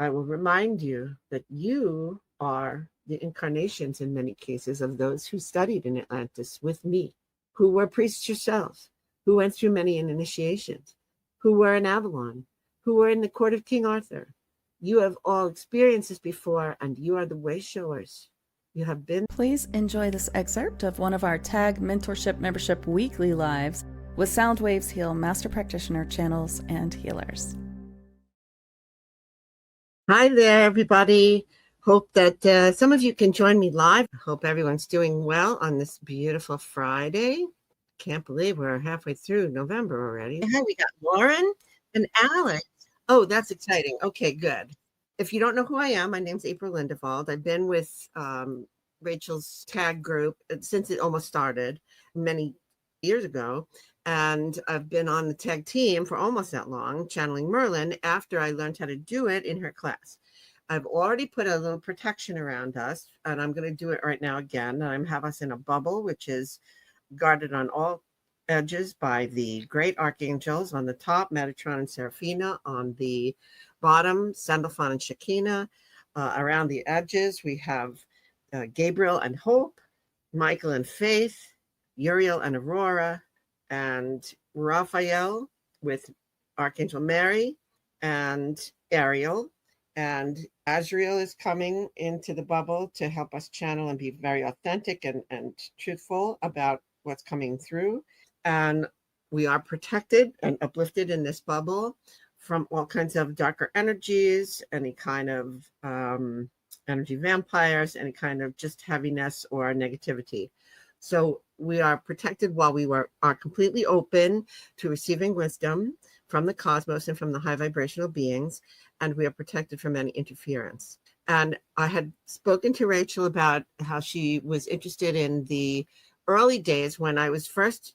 I will remind you that you are the incarnations in many cases of those who studied in Atlantis with me, who were priests yourselves, who went through many initiations, who were in Avalon, who were in the court of King Arthur. You have all experienced this before, and you are the way showers. You have been. Please enjoy this excerpt of one of our TAG Mentorship Membership weekly lives with Sound Waves Heal Master Practitioner channels and healers. Hi there, everybody. Hope that some of you can join me live. Hope everyone's doing well on this beautiful Friday. Can't believe we're halfway through November already. Hi, we got Lauren and Alex. Oh, that's exciting. Okay, good. If you don't know who I am, my name's April Lindevald. I've been with Rachel's tag group since it almost started many years ago. And I've been on the tag team for almost that long, channeling Merlin, after I learned how to do it in her class. I've already put a little protection around us, and I'm going to do it right now again. I have us in a bubble, which is guarded on all edges by the great archangels. On the top, Metatron and Seraphina. On the bottom, Sandalphon and Shekinah. Around the edges, we have Gabriel and Hope, Michael and Faith, Uriel and Aurora, and Raphael with Archangel Mary and Ariel. And Azrael is coming into the bubble to help us channel and be very authentic and truthful about what's coming through. And we are protected and uplifted in this bubble from all kinds of darker energies, any kind of energy vampires, any kind of just heaviness or negativity. So we are protected while we are completely open to receiving wisdom from the cosmos and from the high vibrational beings, and we are protected from any interference. And I had spoken to Rachel about how she was interested in the early days when I was first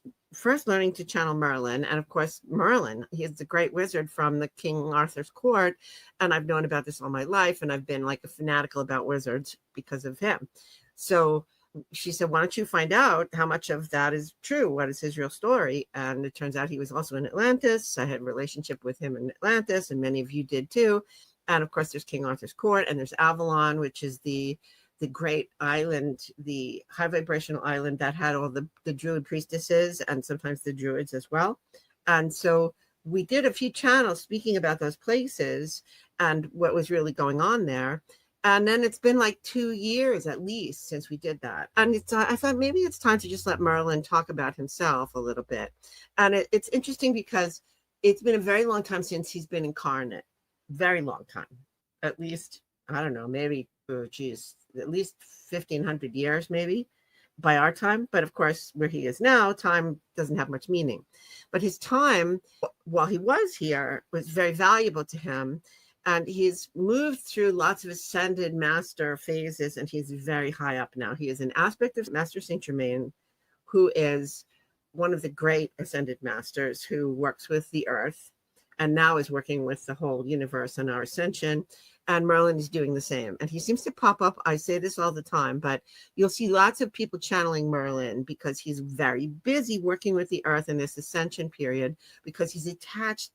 learning to channel Merlin. And of course, Merlin, he is the great wizard from the King Arthur's court. And I've known about this all my life, and I've been like a fanatical about wizards because of him. So she said, why don't you find out how much of that is true? What is his real story? And it turns out he was also in Atlantis. I had a relationship with him in Atlantis, and many of you did too. And of course, there's King Arthur's court, and there's Avalon, which is the great island, the high vibrational island that had all the druid priestesses and sometimes the druids as well. And so we did a few channels speaking about those places and what was really going on there. And then it's been like 2 years at least since we did that. And I thought maybe it's time to just let Merlin talk about himself a little bit. And it's interesting because it's been a very long time since he's been incarnate. Very long time. At least, I don't know, maybe, at least 1,500 years maybe by our time. But of course, where he is now, time doesn't have much meaning. But his time, while he was here, was very valuable to him. And he's moved through lots of ascended master phases, and he's very high up now. He is an aspect of Master Saint Germain, who is one of the great ascended masters who works with the earth and now is working with the whole universe and our ascension. And Merlin is doing the same. And he seems to pop up. I say this all the time, but you'll see lots of people channeling Merlin because he's very busy working with the earth in this ascension period, because he's attached.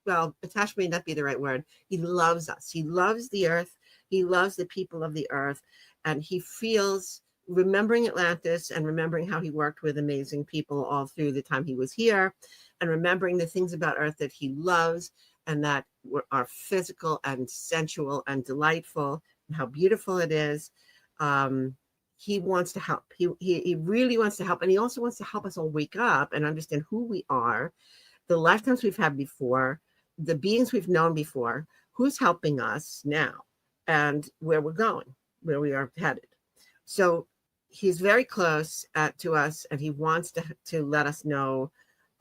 Well, attached may not be the right word. He loves us. He loves the earth. He loves the people of the earth. And he feels, remembering Atlantis and remembering how he worked with amazing people all through the time he was here, and remembering the things about earth that he loves and that are physical and sensual and delightful, and how beautiful it is. He wants to help. He really wants to help. And he also wants to help us all wake up and understand who we are, the lifetimes we've had before, the beings we've known before, who's helping us now, and where we're going, where we are headed. So he's very close to us, and he wants to let us know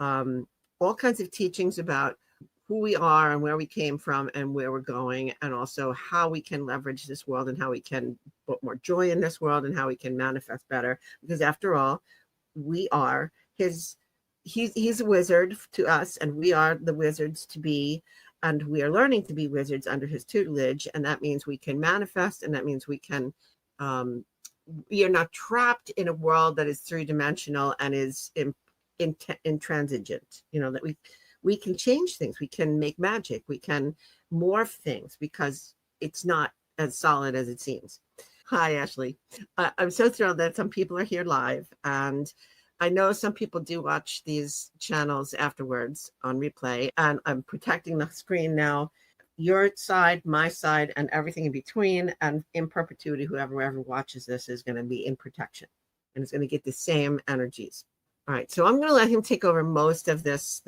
all kinds of teachings about who we are and where we came from and where we're going, and also how we can leverage this world and how we can put more joy in this world and how we can manifest better. Because after all, we are he's a wizard to us, and we are the wizards to be, and we are learning to be wizards under his tutelage. And that means we can manifest, and that means we can we are not trapped in a world that is three-dimensional and is intransigent, you know, that we can change things, we can make magic, we can morph things, because it's not as solid as it seems. Hi, Ashley. I'm so thrilled that some people are here live. And I know some people do watch these channels afterwards on replay. And I'm protecting the screen now. Your side, my side, and everything in between. And in perpetuity, whoever ever watches this is going to be in protection. And it's going to get the same energies. All right. So I'm going to let him take over most of this.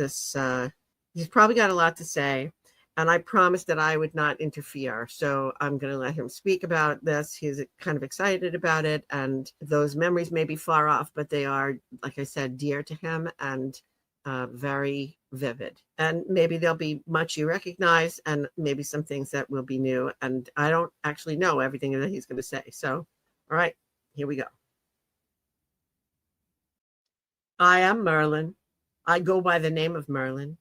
He's probably got a lot to say. And I promised that I would not interfere. So I'm going to let him speak about this. He's kind of excited about it. And those memories may be far off, but they are, like I said, dear to him and very vivid. And maybe there'll be much you recognize and maybe some things that will be new. And I don't actually know everything that he's going to say. So, all right, here we go. I am Merlin. I go by the name of Merlin.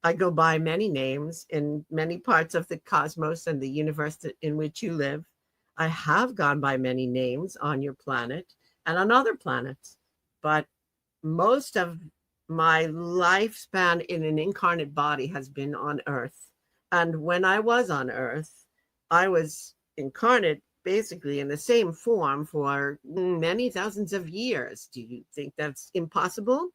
I go by many names in many parts of the cosmos and the universe in which you live. I have gone by many names on your planet and on other planets, but most of my lifespan in an incarnate body has been on Earth. And when I was on Earth, I was incarnate basically in the same form for many thousands of years. Do you think that's impossible?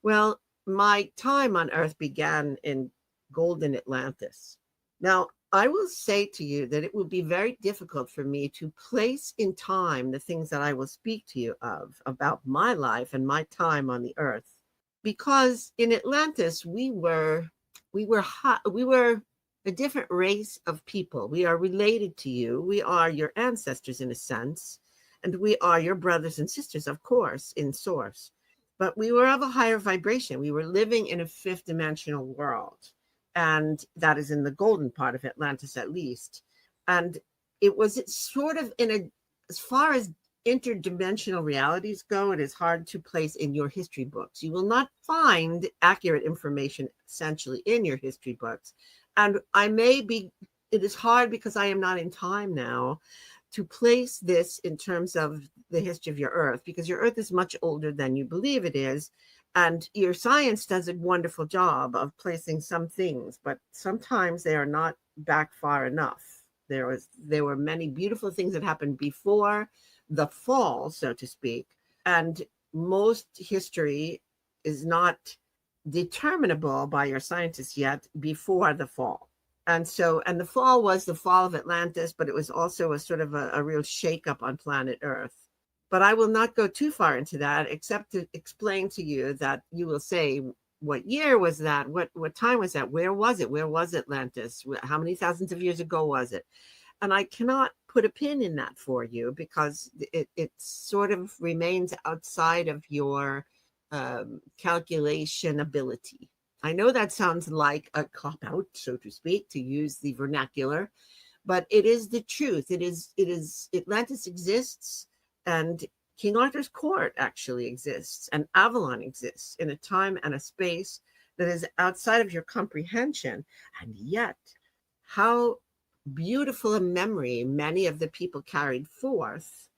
Well, my time on Earth began in golden Atlantis. Now, I will say to you that it will be very difficult for me to place in time the things that I will speak to you of about my life and my time on the Earth, because in Atlantis we were a different race of people. We are related to you. We are your ancestors in a sense, and we are your brothers and sisters, of course, in source. But we were of a higher vibration. We were living in a fifth dimensional world. And that is in the golden part of Atlantis, at least. And it was sort of as far as interdimensional realities go, it is hard to place in your history books. You will not find accurate information essentially in your history books. And it is hard because I am not in time now to place this in terms of the history of your Earth, because your Earth is much older than you believe it is. And your science does a wonderful job of placing some things, but sometimes they are not back far enough. There were many beautiful things that happened before the fall, so to speak. And most history is not determinable by your scientists yet before the fall. And the fall was the fall of Atlantis, but it was also a sort of a real shakeup on planet Earth. But I will not go too far into that, except to explain to you that you will say, what year was that? What time was that? Where was it? Where was Atlantis? How many thousands of years ago was it? And I cannot put a pin in that for you because it sort of remains outside of your calculation ability. I know that sounds like a cop-out, so to speak, to use the vernacular, but it is the truth. It is Atlantis exists, and King Arthur's court actually exists, and Avalon exists in a time and a space that is outside of your comprehension. And yet, how beautiful a memory many of the people carried forth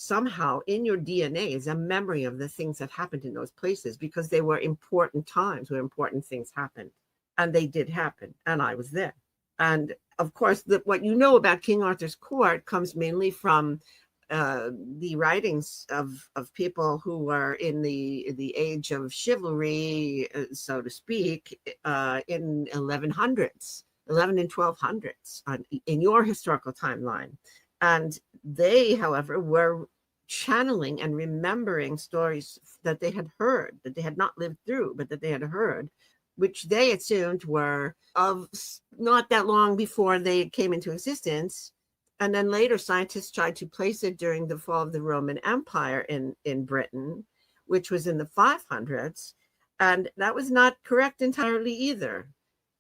somehow in your DNA is a memory of the things that happened in those places, because they were important times where important things happened, and they did happen, and I was there. And of course, what you know about King Arthur's court comes mainly from the writings of people who were in the age of chivalry, so to speak, in 1100s, 11 and 1200s in your historical timeline. And they, however, were channeling and remembering stories that they had heard, that they had not lived through, but that they had heard, which they assumed were of not that long before they came into existence. And then later scientists tried to place it during the fall of the Roman Empire in Britain, which was in the 500s. And that was not correct entirely either.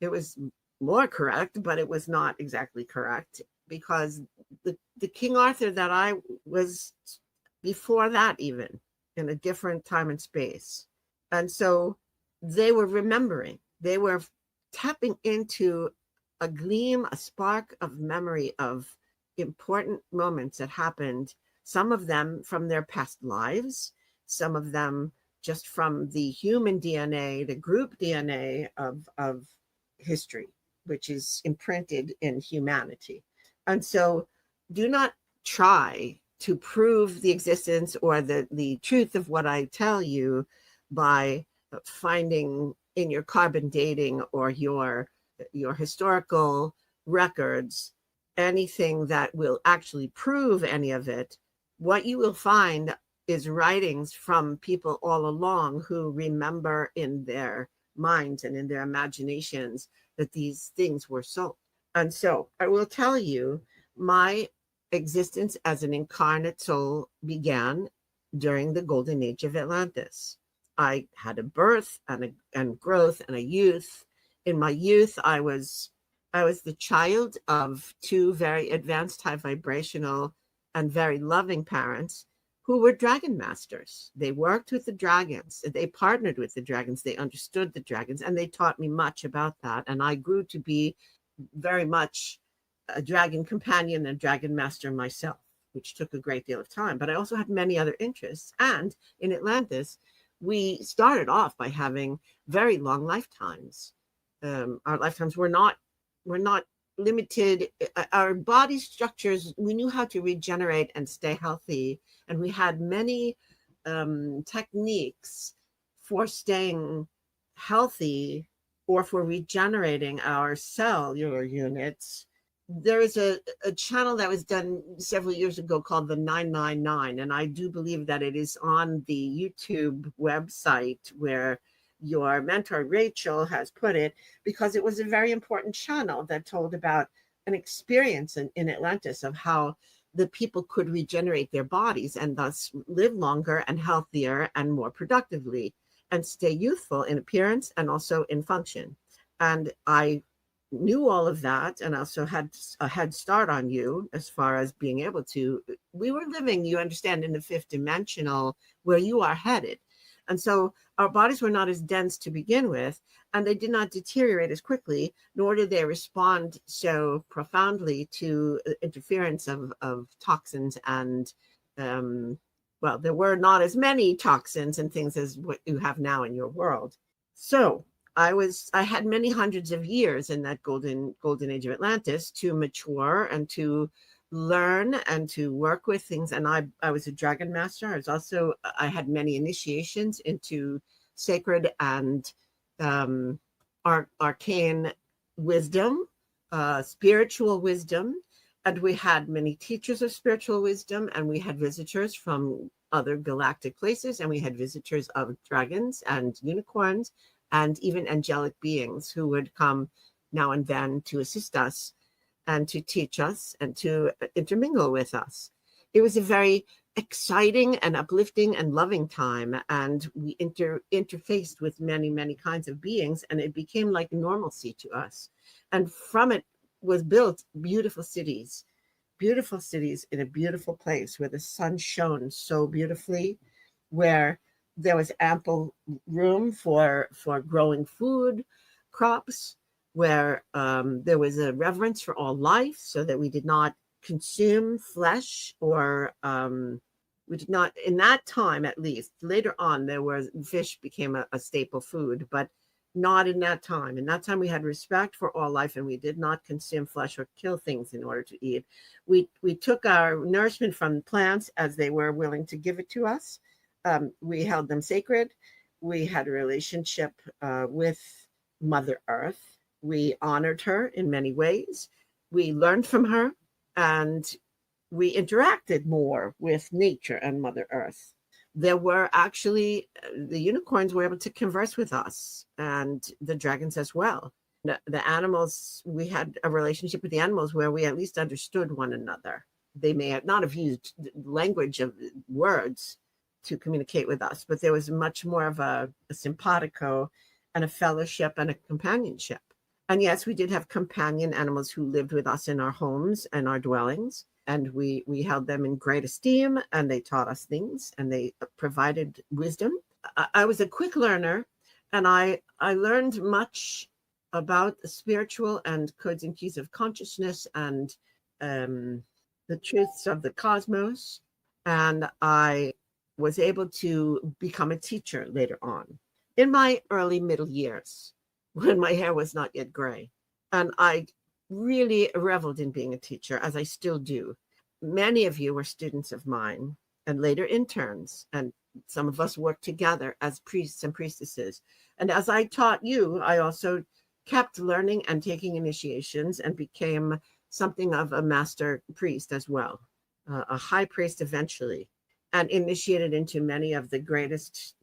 It was more correct, but it was not exactly correct, because the King Arthur that I was before that, even in a different time and space. And so they were remembering, they were tapping into a gleam, a spark of memory of important moments that happened, some of them from their past lives, some of them just from the human DNA, the group DNA of history, which is imprinted in humanity. And so do not try to prove the existence or the truth of what I tell you by finding in your carbon dating or your historical records anything that will actually prove any of it. What you will find is writings from people all along who remember in their minds and in their imaginations that these things were so. And so I will tell you, my existence as an incarnate soul began during the golden age of Atlantis. I had a birth and growth and a youth. In my youth, I was the child of two very advanced, high vibrational, and very loving parents who were dragon masters. They worked with the dragons. They partnered with the dragons. They understood the dragons, and they taught me much about that. And I grew to be very much a dragon companion and dragon master myself, which took a great deal of time. But I also had many other interests. And in Atlantis, we started off by having very long lifetimes. Our lifetimes were not limited. Our body structures, we knew how to regenerate and stay healthy. And we had many techniques for staying healthy or for regenerating our cellular units. There is a channel that was done several years ago called the 999. And I do believe that it is on the YouTube website where your mentor Rachel has put it, because it was a very important channel that told about an experience in Atlantis of how the people could regenerate their bodies and thus live longer and healthier and more productively and stay youthful in appearance and also in function. And I knew all of that and also had a head start on you as far as being able to. We were living, you understand, in the fifth dimensional where you are headed. And so our bodies were not as dense to begin with, and they did not deteriorate as quickly, nor did they respond so profoundly to interference of toxins. And, well, there were not as many toxins and things as what you have now in your world. So I had many hundreds of years in that golden age of Atlantis to mature and to learn and to work with things. And I was a dragon master. I had many initiations into sacred and arcane wisdom, spiritual wisdom. And we had many teachers of spiritual wisdom, and we had visitors from other galactic places, and we had visitors of dragons and unicorns and even angelic beings who would come now and then to assist us and to teach us and to intermingle with us. It was a very exciting and uplifting and loving time. And we interfaced with many, many kinds of beings, and it became like normalcy to us. And from it was built beautiful cities in a beautiful place where the sun shone so beautifully, where there was ample room for growing food, crops, where there was a reverence for all life, so that we did not consume flesh, or we did not, in that time at least. Later on, fish became a staple food, but not in that time. In that time, we had respect for all life, and we did not consume flesh or kill things in order to eat. We took our nourishment from plants as they were willing to give it to us. We held them sacred. We had a relationship with Mother Earth. We honored her in many ways. We learned from her, and we interacted more with nature and Mother Earth. There were actually, the unicorns were able to converse with us, and the dragons as well. The animals, we had a relationship with the animals where we at least understood one another. They may not have used language of words to communicate with us, but there was much more of a simpatico and a fellowship and a companionship. And yes, we did have companion animals who lived with us in our homes and our dwellings, and we held them in great esteem, and they taught us things, and they provided wisdom. I was a quick learner, and I learned much about the spiritual and codes and keys of consciousness and the truths of the cosmos, and I was able to become a teacher later on in my early middle years, when my hair was not yet gray. And I really reveled in being a teacher, as I still do. Many of you were students of mine and later interns, and some of us worked together as priests and priestesses. And as I taught you, I also kept learning and taking initiations and became something of a master priest as well, a high priest eventually, and initiated into many of the greatest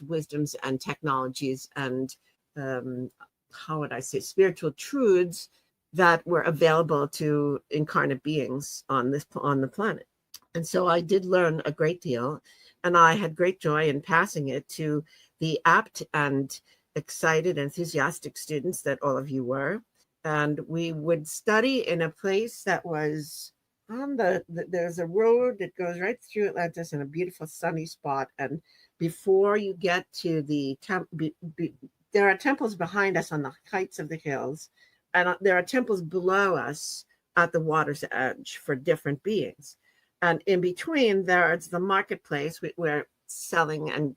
wisdoms and technologies and how would I say, spiritual truths that were available to incarnate beings on the planet. And so I did learn a great deal, and I had great joy in passing it to the apt and excited, enthusiastic students that all of you were. And we would study in a place that was on there's a road that goes right through Atlantis in a beautiful sunny spot. And before you get to the there are temples behind us on the heights of the hills, and there are temples below us at the water's edge for different beings. And in between, there's the marketplace where selling and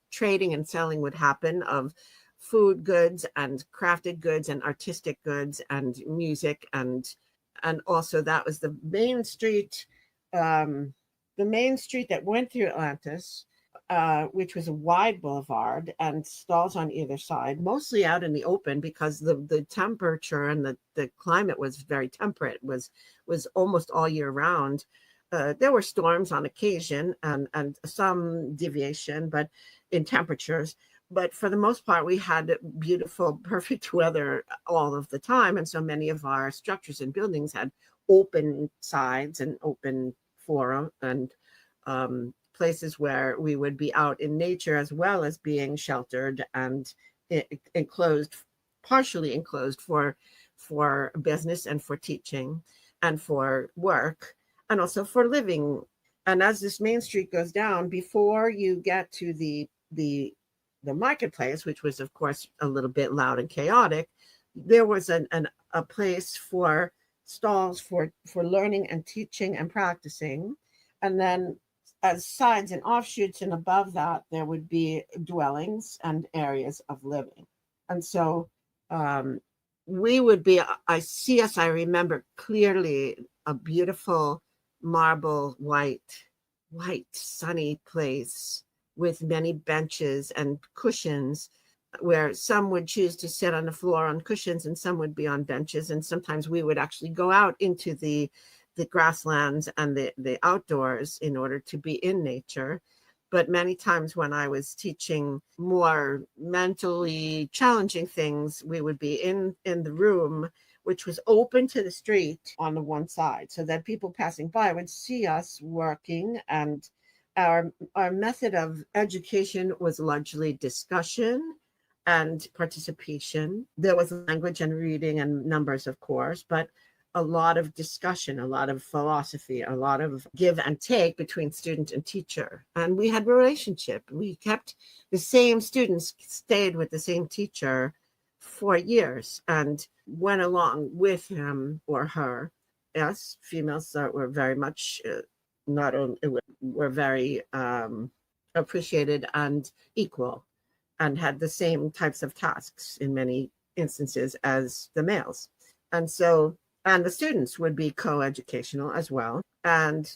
trading and selling would happen of food goods and crafted goods and artistic goods and music. And also that was the main street that went through Atlantis, which was a wide boulevard and stalls on either side, mostly out in the open because the temperature and the climate was very temperate, was almost all year round. There were storms on occasion and some deviation, but in temperatures. But for the most part, we had beautiful, perfect weather all of the time. And so many of our structures and buildings had open sides and open forum and places where we would be out in nature as well as being sheltered and enclosed, partially enclosed for business and for teaching and for work and also for living. And as this main street goes down, before you get to the marketplace, which was of course a little bit loud and chaotic, there was a place for stalls for learning and teaching and practicing. And then as sides and offshoots and above that, there would be dwellings and areas of living. And so we would be, I remember clearly a beautiful marble white sunny place with many benches and cushions, where some would choose to sit on the floor on cushions and some would be on benches. And sometimes we would actually go out into the grasslands and the outdoors in order to be in nature. But many times when I was teaching more mentally challenging things, we would be in the room, which was open to the street on the one side, so that people passing by would see us working. And our method of education was largely discussion and participation. There was language and reading and numbers, of course, but a lot of discussion, a lot of philosophy, a lot of give and take between student and teacher. And we had a relationship. We kept the same students, stayed with the same teacher for years and went along with him or her. Yes, females were very much not only were very appreciated and equal and had the same types of tasks in many instances as the males. And so, and the students would be co-educational as well. And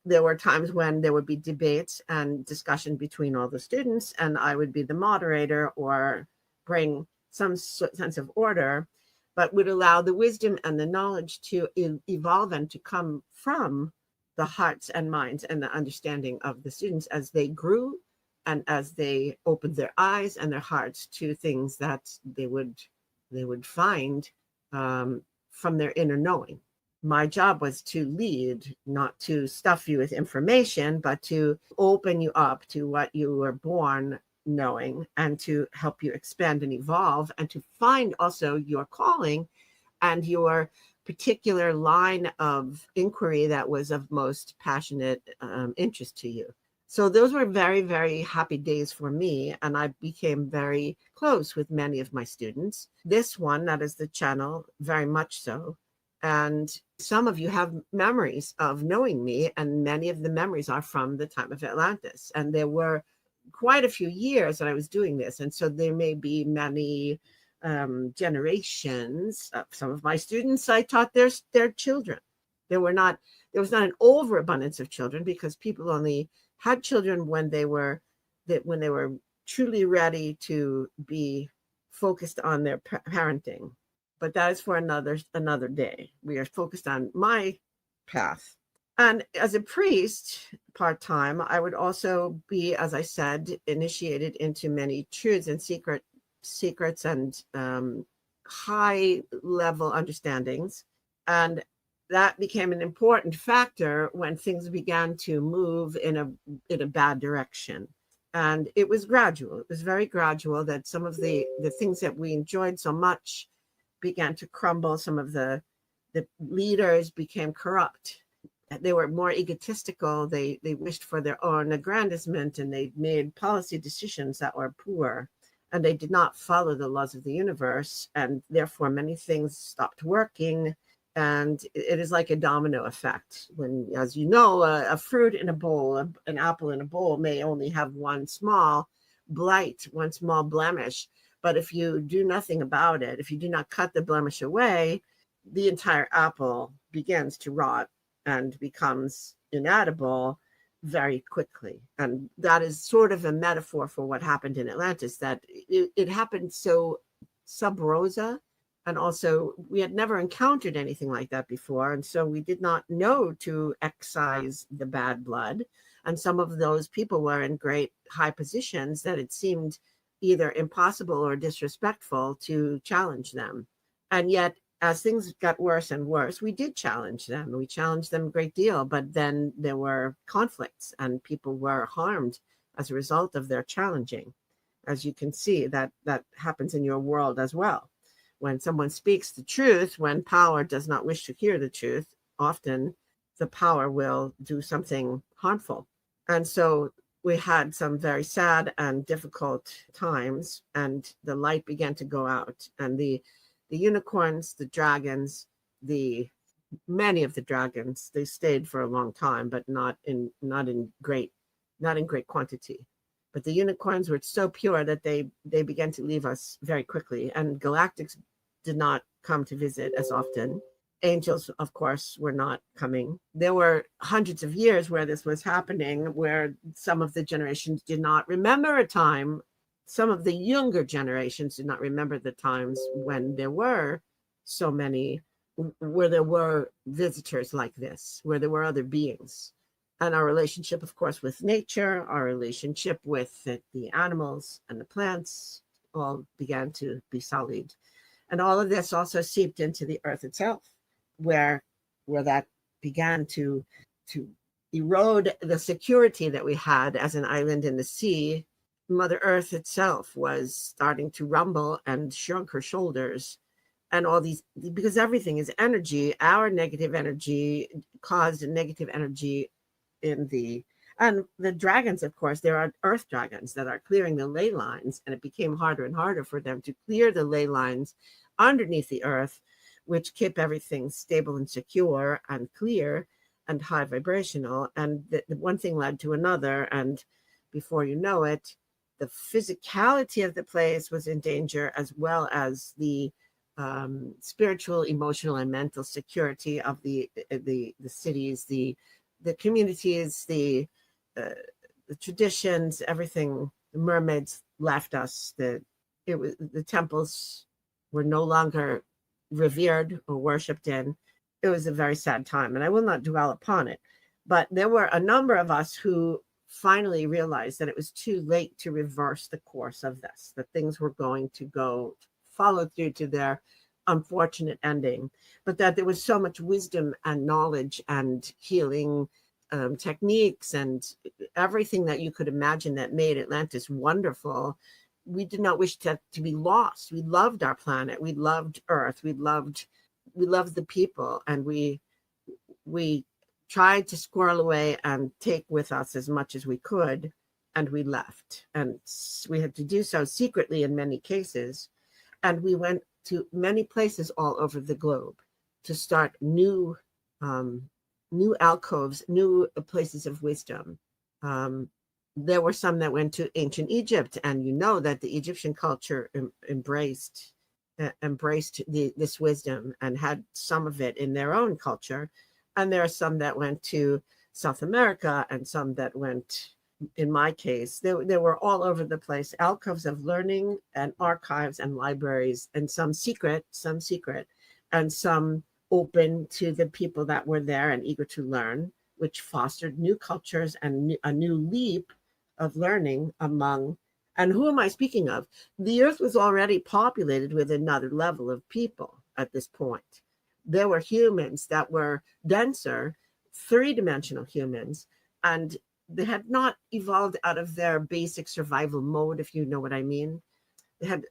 there were times when there would be debates and discussion between all the students, and I would be the moderator or bring some sense of order, but would allow the wisdom and the knowledge to evolve and to come from the hearts and minds and the understanding of the students as they grew and as they opened their eyes and their hearts to things that they would find from their inner knowing. My job was to lead, not to stuff you with information, but to open you up to what you were born knowing and to help you expand and evolve and to find also your calling and your particular line of inquiry that was of most passionate interest to you. So those were very, very happy days for me, and I became very close with many of my students. This one, that is the channel, very much so. And some of you have memories of knowing me, and many of the memories are from the time of Atlantis. And there were quite a few years that I was doing this. And so there may be many generations. Some of my students, I taught their children. There was not an overabundance of children, because people only had children when they were truly ready to be focused on their parenting. But that is for another day. We are focused on my path. And as a priest, part-time, I would also be, as I said, initiated into many truths and secrets and high-level understandings. And that became an important factor when things began to move in a bad direction. And it was gradual. It was very gradual that some of the things that we enjoyed so much began to crumble. Some of the leaders became corrupt. They were more egotistical. They wished for their own aggrandizement, and they made policy decisions that were poor, and they did not follow the laws of the universe, and therefore many things stopped working. And it is like a domino effect. When, as you know, a fruit in a bowl, an apple in a bowl may only have one small blight, one small blemish. But if you do nothing about it, if you do not cut the blemish away, the entire apple begins to rot and becomes inedible very quickly. And that is sort of a metaphor for what happened in Atlantis, that it happened so sub rosa. And also, we had never encountered anything like that before. And so we did not know to excise the bad blood. And some of those people were in great high positions that it seemed either impossible or disrespectful to challenge them. And yet, as things got worse and worse, we did challenge them. We challenged them a great deal. But then there were conflicts, and people were harmed as a result of their challenging. As you can see, that happens in your world as well. When someone speaks the truth, when power does not wish to hear the truth, often the power will do something harmful. And so we had some very sad and difficult times, and the light began to go out. And the unicorns, the dragons, many of the dragons, they stayed for a long time, but not in great quantity. But the unicorns were so pure that they began to leave us very quickly. And Galactics did not come to visit as often. Angels, of course, were not coming. There were hundreds of years where this was happening, where some of the generations did not remember a time. Some of the younger generations did not remember the times when there were so many, where there were visitors like this, where there were other beings. And our relationship, of course, with nature, our relationship with the animals and the plants all began to be sullied. And all of this also seeped into the earth itself, where that began to erode the security that we had as an island in the sea. Mother Earth itself was starting to rumble and shrunk her shoulders. And all these, because everything is energy, our negative energy caused negative energy and the dragons, of course, there are earth dragons that are clearing the ley lines, and it became harder and harder for them to clear the ley lines underneath the earth, which keep everything stable and secure and clear and high vibrational. And the one thing led to another, and before you know it, the physicality of the place was in danger, as well as the spiritual, emotional, and mental security of the cities, the communities, the traditions, everything. The mermaids left us. The temples were no longer revered or worshipped in. It was a very sad time, and I will not dwell upon it. But there were a number of us who finally realized that it was too late to reverse the course of this, that things were going to follow through to their unfortunate ending, but that there was so much wisdom and knowledge and healing techniques and everything that you could imagine that made Atlantis wonderful. We did not wish to be lost. We loved our planet. We loved Earth. We loved the people, and we tried to squirrel away and take with us as much as we could, and we left. And we had to do so secretly in many cases, and we went to many places all over the globe to start new alcoves, new places of wisdom. There were some that went to ancient Egypt, and you know that the Egyptian culture embraced embraced this wisdom and had some of it in their own culture. And there are some that went to South America and some that went, in my case, they were all over the place, alcoves of learning and archives and libraries, and some secret, and some open to the people that were there and eager to learn, which fostered new cultures and a new leap of learning among. And who am I speaking of? The earth was already populated with another level of people at this point. There were humans that were denser, three-dimensional humans, and they had not evolved out of their basic survival mode, if you know what I mean. They had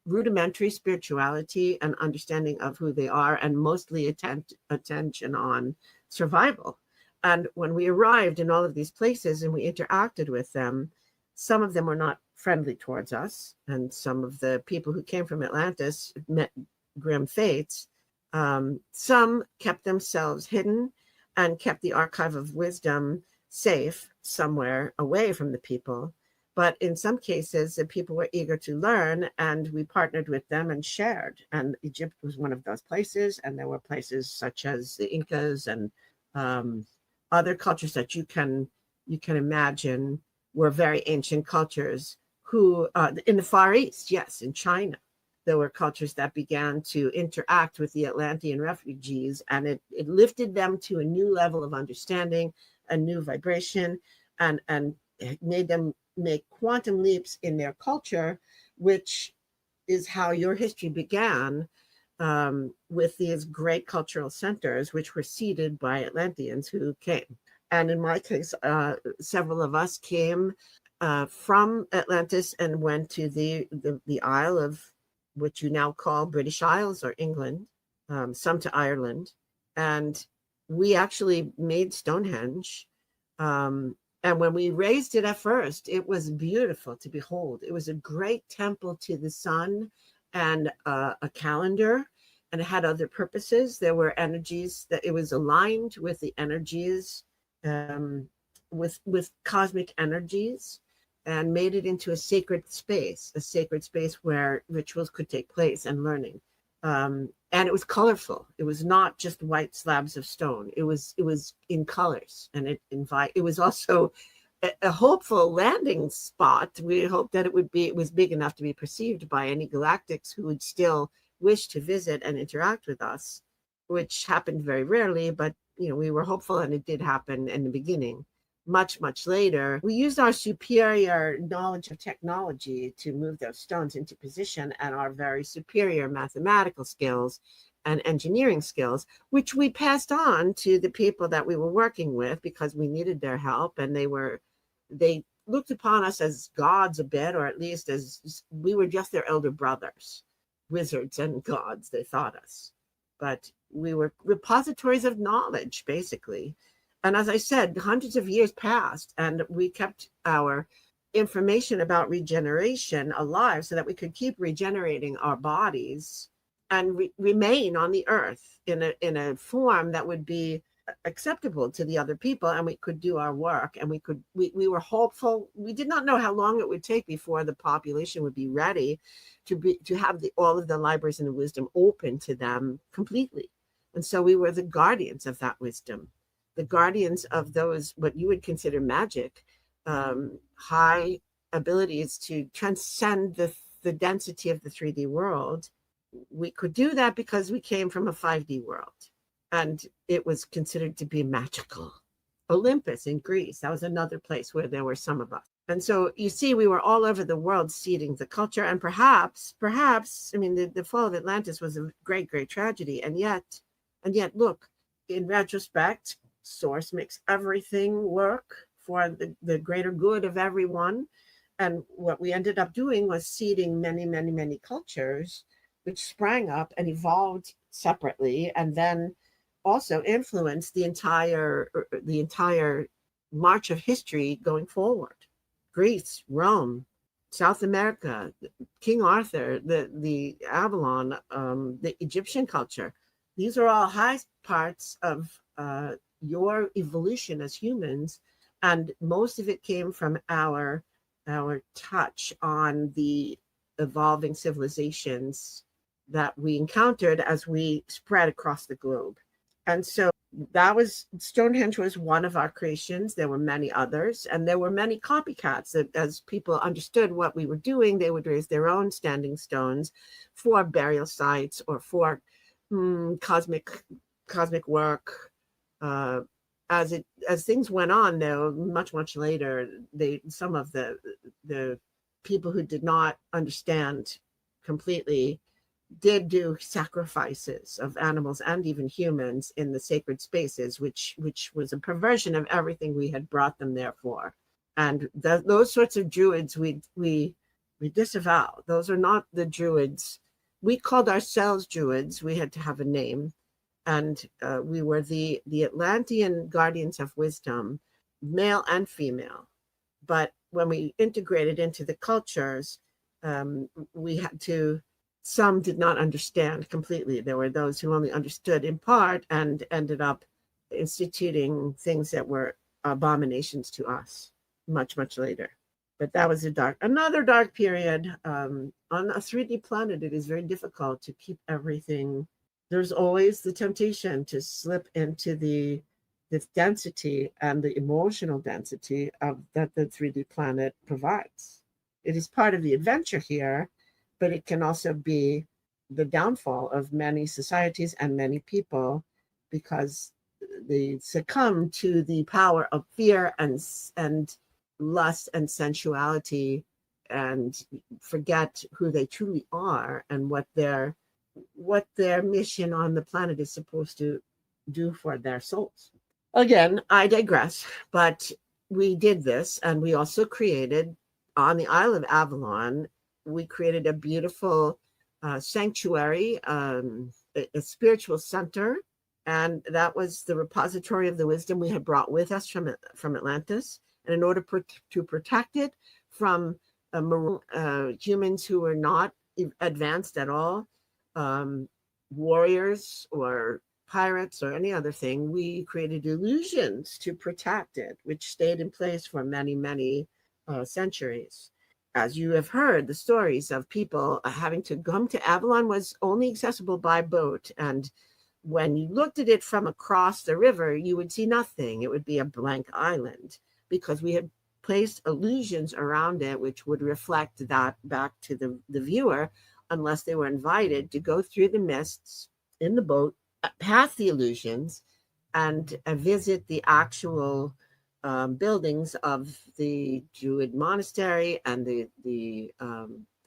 rudimentary spirituality and understanding of who they are, and mostly attention on survival. And when we arrived in all of these places and we interacted with them, some of them were not friendly towards us, and some of the people who came from Atlantis met grim fates. Some kept themselves hidden and kept the archive of wisdom safe somewhere away from the people. But in some cases, the people were eager to learn, and we partnered with them and shared. And Egypt was one of those places, and there were places such as the Incas and other cultures that you can imagine were very ancient cultures who, in the Far East, yes, in China, there were cultures that began to interact with the Atlantean refugees, and it lifted them to a new level of understanding, a new vibration, and it made them make quantum leaps in their culture, which is how your history began, with these great cultural centers, which were seeded by Atlanteans who came. And in my case, several of us came from Atlantis and went to the Isle of, what you now call British Isles or England, some to Ireland. And we actually made Stonehenge. And when we raised it at first, it was beautiful to behold. It was a great temple to the sun and a calendar, and it had other purposes. There were energies that it was aligned with the energies, with cosmic energies, and made it into a sacred space where rituals could take place and learning. And it was colorful. It was not just white slabs of stone. It was in colors, and it was also a hopeful landing spot. We hoped that it was big enough to be perceived by any Galactics who would still wish to visit and interact with us, which happened very rarely, but we were hopeful, and it did happen in the beginning. Much later, we used our superior knowledge of technology to move those stones into position, and our very superior mathematical skills and engineering skills, which we passed on to the people that we were working with because we needed their help. And they looked upon us as gods a bit, or at least as we were just their elder brothers, wizards and gods, they thought us. But we were repositories of knowledge, basically. And as I said, hundreds of years passed, and we kept our information about regeneration alive so that we could keep regenerating our bodies and remain on the earth in a form that would be acceptable to the other people, and we could do our work, and we were hopeful. We did not know how long it would take before the population would be ready to have all of the libraries and the wisdom open to them completely. And so we were the guardians of that wisdom, the guardians of those, what you would consider magic, high abilities to transcend the density of the 3D world. We could do that because we came from a 5D world, and it was considered to be magical. Olympus in Greece, that was another place where there were some of us. And so you see, we were all over the world seeding the culture, and perhaps, I mean, the fall of Atlantis was a great tragedy. And yet, look, in retrospect, Source makes everything work for the greater good of everyone. And what we ended up doing was seeding many cultures, which sprang up and evolved separately, and then also influenced the entire march of history going forward. Greece, Rome, South America, King Arthur, the Avalon, the Egyptian culture. These are all high parts of your evolution as humans, and most of it came from our touch on the evolving civilizations that we encountered as we spread across the globe. And so Stonehenge was one of our creations. There were many others, and there were many copycats that, as people understood what we were doing, they would raise their own standing stones for burial sites or for cosmic work. As things went on, though, much later, some of the people who did not understand completely did do sacrifices of animals and even humans in the sacred spaces, which was a perversion of everything we had brought them there for. And those sorts of druids we disavow. Those are not the druids. We called ourselves druids. We had to have a name. And we were the Atlantean guardians of wisdom, male and female. But when we integrated into the cultures, we had to. Some did not understand completely. There were those who only understood in part and ended up instituting things that were abominations to us much later. But that was another dark period. On a 3D planet, it is very difficult to keep everything. There's always the temptation to slip into the density and the emotional density that the 3D planet provides. It is part of the adventure here, but it can also be the downfall of many societies and many people because they succumb to the power of fear and lust and sensuality and forget who they truly are and what their mission on the planet is supposed to do for their souls. Again, I digress, but we did this, and we also created on the Isle of Avalon, we created a beautiful sanctuary, a spiritual center, and that was the repository of the wisdom we had brought with us from Atlantis. And in order to protect it from humans who were not advanced at all, warriors or pirates or any other thing, we created illusions to protect it, which stayed in place for many centuries. As you have heard, the stories of people having to come to Avalon was only accessible by boat. And when you looked at it from across the river, you would see nothing. It would be a blank island because we had placed illusions around it, which would reflect that back to the viewer, unless they were invited to go through the mists in the boat, past the illusions, and visit the actual buildings of the Druid monastery and the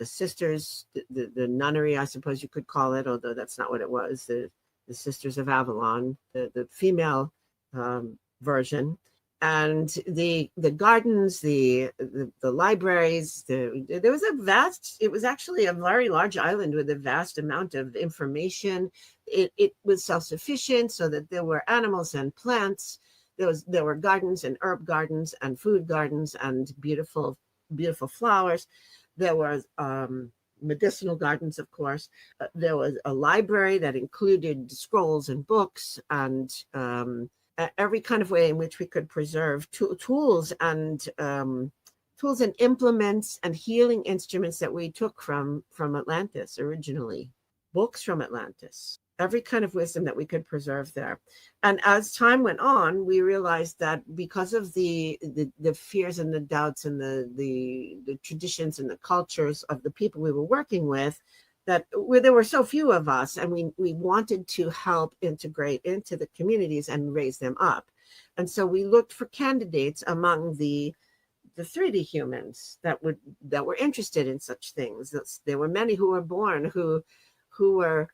sisters, the nunnery, I suppose you could call it, although that's not what it was, the Sisters of Avalon, the female version, and the gardens, the libraries. There was it was actually a very large island with a vast amount of information. It was self-sufficient, so that there were animals and plants. There were gardens and herb gardens and food gardens and beautiful flowers. There was medicinal gardens, of course. There was a library that included scrolls and books and every kind of way in which we could preserve tools and implements and healing instruments that we took from Atlantis originally, books from Atlantis. Every kind of wisdom that we could preserve there. And as time went on, we realized that because of the fears and the doubts and the traditions and the cultures of the people we were working with, that there were so few of us, and we wanted to help integrate into the communities and raise them up. And so we looked for candidates among the 3D humans that were interested in such things. There were many who were born who were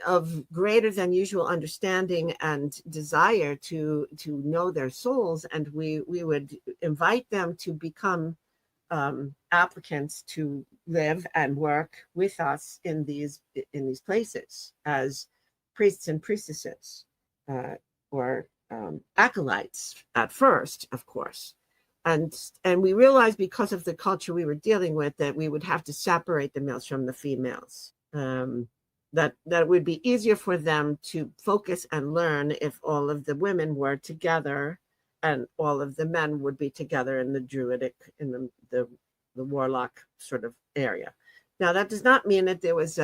of greater than usual understanding and desire to know their souls, and we would invite them to become applicants to live and work with us in these places as priests and priestesses or acolytes at first, of course. And we realized because of the culture we were dealing with that we would have to separate the males from the females. That it would be easier for them to focus and learn if all of the women were together and all of the men would be together in the druidic, in the warlock sort of area. Now, that does not mean that there was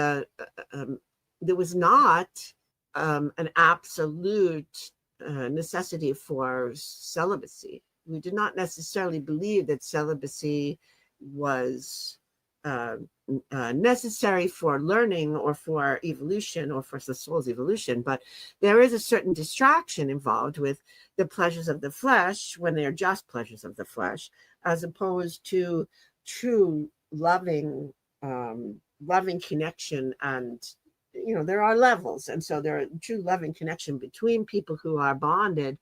there was not an absolute necessity for celibacy. We did not necessarily believe that celibacy was uh, necessary for learning or for evolution or for the soul's evolution, but there is a certain distraction involved with the pleasures of the flesh when they are just pleasures of the flesh, as opposed to true loving connection. And there are levels, and so there are true loving connection between people who are bonded.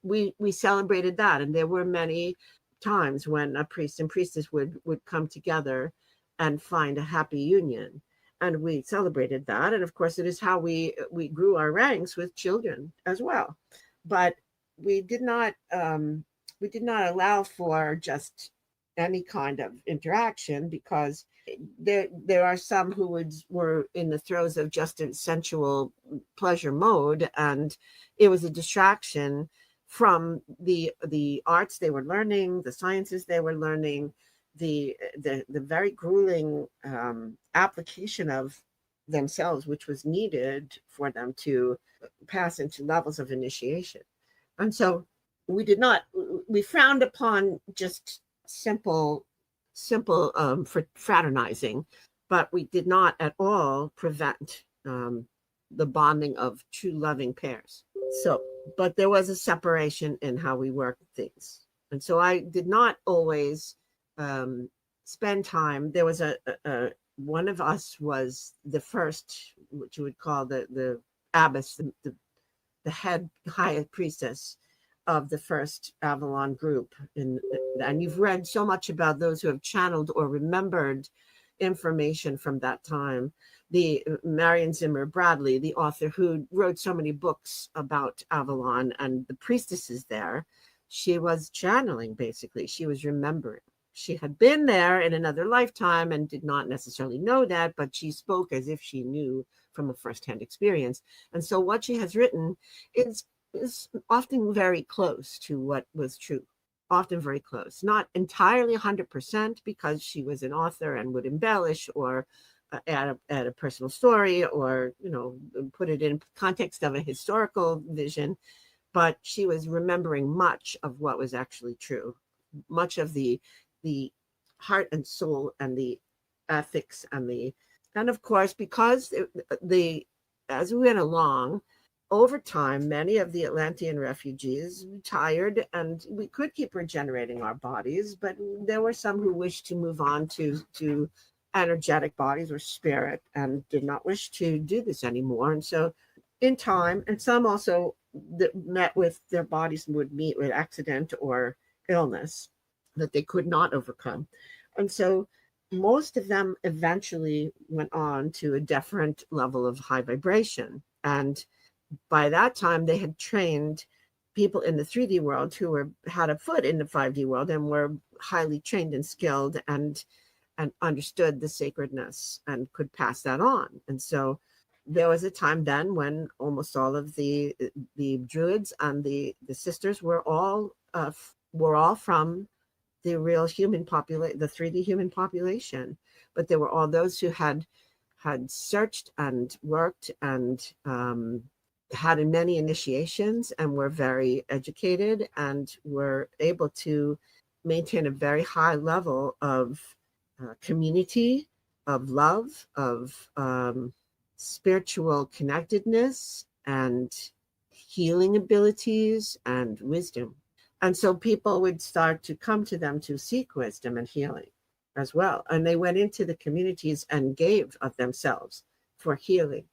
We celebrated that, and there were many times when a priest and priestess would come together and find a happy union, and we celebrated that. And of course, it is how we grew our ranks with children as well. But we did not allow for just any kind of interaction, because there are some who were in the throes of just a sensual pleasure mode, and it was a distraction from the arts they were learning, the sciences they were learning, the very grueling application of themselves, which was needed for them to pass into levels of initiation. And so we frowned upon just simple fraternizing, but we did not at all prevent the bonding of true loving pairs. So, but there was a separation in how we worked things. And so I did not always spend time. There was a one of us was the first, what you would call the abbess, the head high priestess of the first Avalon group. And you've read so much about those who have channeled or remembered information from that time. The Marion Zimmer Bradley, the author who wrote so many books about Avalon and the priestesses there, she was channeling, basically. She was remembering. She had been there in another lifetime and did not necessarily know that, but she spoke as if she knew from a firsthand experience. And so what she has written is often very close to what was true, often very close, not entirely 100%, because she was an author and would embellish or add a personal story, or put it in context of a historical vision, but she was remembering much of what was actually true, much of the heart and soul and the ethics and of course, because as we went along, over time, many of the Atlantean refugees retired, and we could keep regenerating our bodies, but there were some who wished to move on to energetic bodies or spirit and did not wish to do this anymore. And so in time, and some also that met with their bodies would meet with accident or illness that they could not overcome. And so most of them eventually went on to a different level of high vibration. And by that time, they had trained people in the 3D world who had a foot in the 5D world and were highly trained and skilled and understood the sacredness and could pass that on. And so there was a time then when almost all of the druids and the sisters were all from the real human population, the 3D human population. But there were all those who had searched and worked and had many initiations and were very educated and were able to maintain a very high level of community, of love, of spiritual connectedness and healing abilities and wisdom. And so people would start to come to them to seek wisdom and healing as well. And they went into the communities and gave of themselves for healing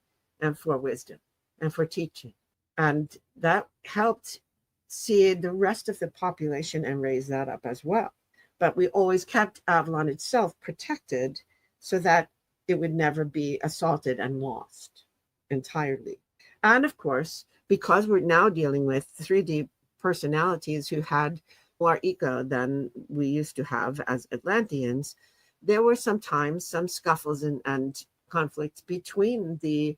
and for wisdom and for teaching. And that helped see the rest of the population and raise that up as well. But we always kept Avalon itself protected so that it would never be assaulted and lost entirely. And of course, because we're now dealing with 3D personalities who had more ego than we used to have as Atlanteans, there were sometimes some scuffles and conflicts between the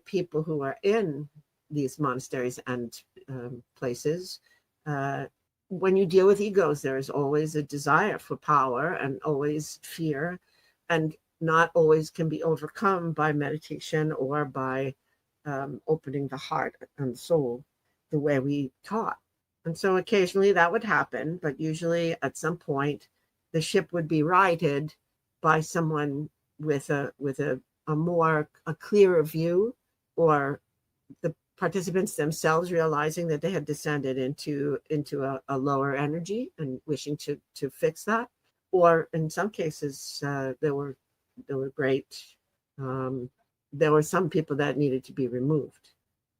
people who are in these monasteries and places. When you deal with egos, there is always a desire for power and always fear. And not always can be overcome by meditation or by opening the heart and soul the way we taught. And so occasionally that would happen, but usually at some point the ship would be righted by someone with a clearer view, or the participants themselves realizing that they had descended into a lower energy and wishing to fix that. Or in some cases, there were great. There were some people that needed to be removed.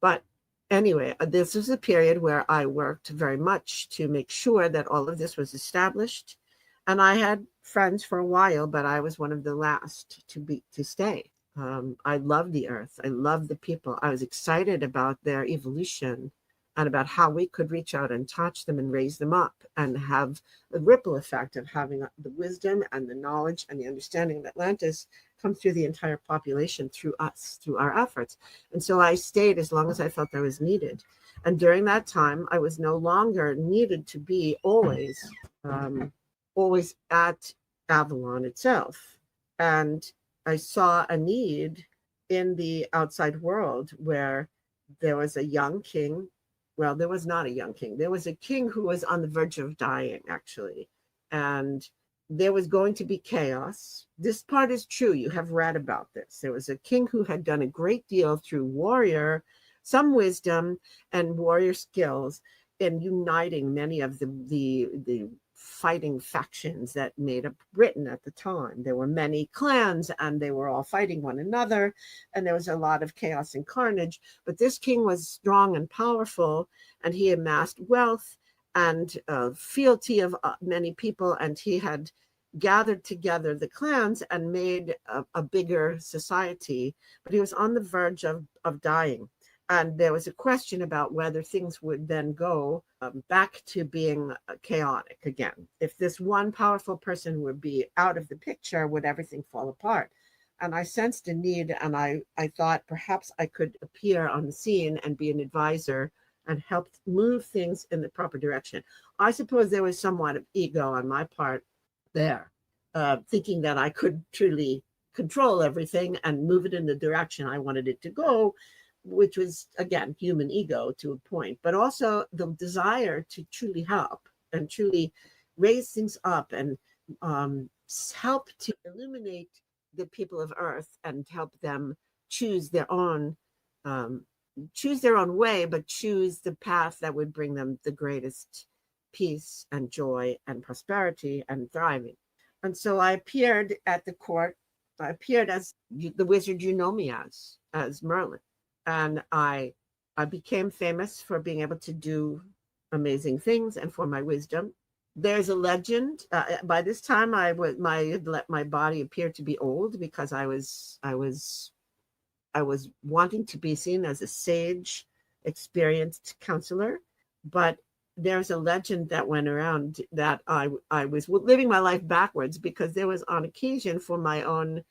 But anyway, this was a period where I worked very much to make sure that all of this was established. And I had friends for a while, but I was one of the last to stay. I loved the earth. I loved the people. I was excited about their evolution and about how we could reach out and touch them and raise them up and have the ripple effect of having the wisdom and the knowledge and the understanding of Atlantis come through the entire population through us, through our efforts. And so I stayed as long as I felt I was needed. And during that time, I was no longer needed to be always at Avalon itself. And I saw a need in the outside world where there was a young king. Well, there was not a young king. There was a king who was on the verge of dying, actually. And there was going to be chaos. This part is true. You have read about this. There was a king who had done a great deal through some wisdom and warrior skills in uniting many of the fighting factions that made up Britain at the time. There were many clans and they were all fighting one another, and there was a lot of chaos and carnage. But this king was strong and powerful, and he amassed wealth and fealty of many people, and he had gathered together the clans and made a bigger society. But he was on the verge of dying. And there was a question about whether things would then go back to being chaotic again. If this one powerful person would be out of the picture, would everything fall apart? And I sensed a need, and I thought perhaps I could appear on the scene and be an advisor and help move things in the proper direction. I suppose there was somewhat of ego on my part there, thinking that I could truly control everything and move it in the direction I wanted it to go, which was, again, human ego to a point, but also the desire to truly help and truly raise things up and help to illuminate the people of Earth and help them choose their own way, but choose the path that would bring them the greatest peace and joy and prosperity and thriving. And so I appeared at the court. I appeared as the wizard you know me as Merlin. And I became famous for being able to do amazing things and for my wisdom. There's a legend. By this time, my body appeared to be old because I was wanting to be seen as a sage, experienced counselor. But there's a legend that went around that I was living my life backwards, because there was on occasion, for my own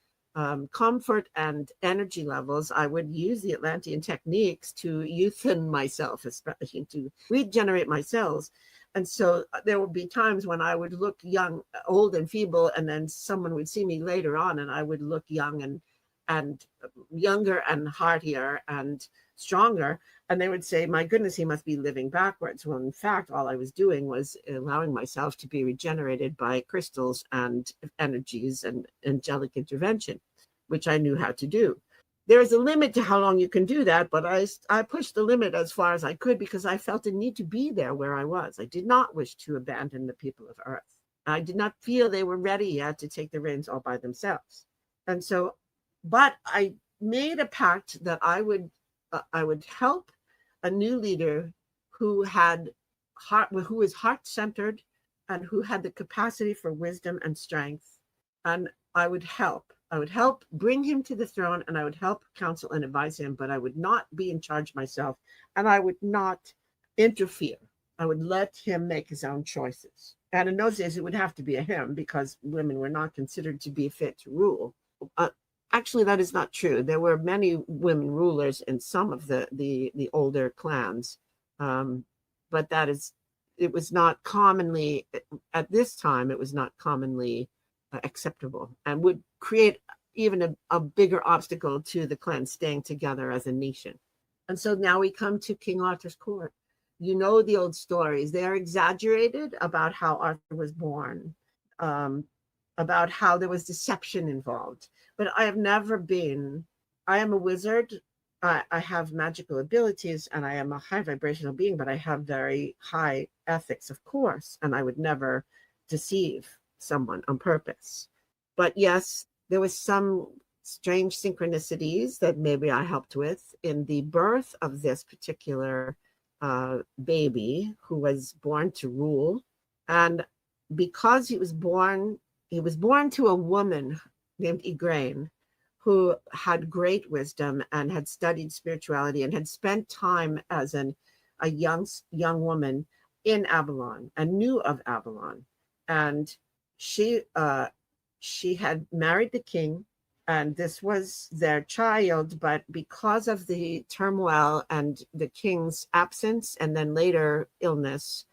comfort and energy levels, I would use the Atlantean techniques to youthen myself, especially to regenerate my cells. And so there would be times when I would look young, old and feeble, and then someone would see me later on and I would look young and younger and heartier and stronger. And they would say, my goodness, he must be living backwards. Well, in fact, all I was doing was allowing myself to be regenerated by crystals and energies and angelic intervention, which I knew how to do. There is a limit to how long you can do that, but I pushed the limit as far as I could because I felt a need to be there where I was. I did not wish to abandon the people of Earth. I did not feel they were ready yet to take the reins all by themselves. And so, but I made a pact that I would help a new leader who was heart-centered and who had the capacity for wisdom and strength. And I would help bring him to the throne, and I would help counsel and advise him, but I would not be in charge myself, and I would not interfere. I would let him make his own choices. And in those days, it would have to be a him, because women were not considered to be fit to rule. Actually, that is not true. There were many women rulers in some of the older clans, but it was not commonly, at this time, it was not commonly acceptable, and would create even a bigger obstacle to the clan staying together as a nation. And so now we come to King Arthur's court. You know the old stories. They are exaggerated about how Arthur was born, about how there was deception involved. But I have never been, I am a wizard. I have magical abilities and I am a high vibrational being, but I have very high ethics, of course, and I would never deceive someone on purpose. But yes, there was some strange synchronicities that maybe I helped with in the birth of this particular baby who was born to rule. And because he was born to a woman named Igraine, who had great wisdom and had studied spirituality and had spent time as a young woman in Avalon and knew of Avalon. And she had married the king, and this was their child, but because of the turmoil and the king's absence and then later illness,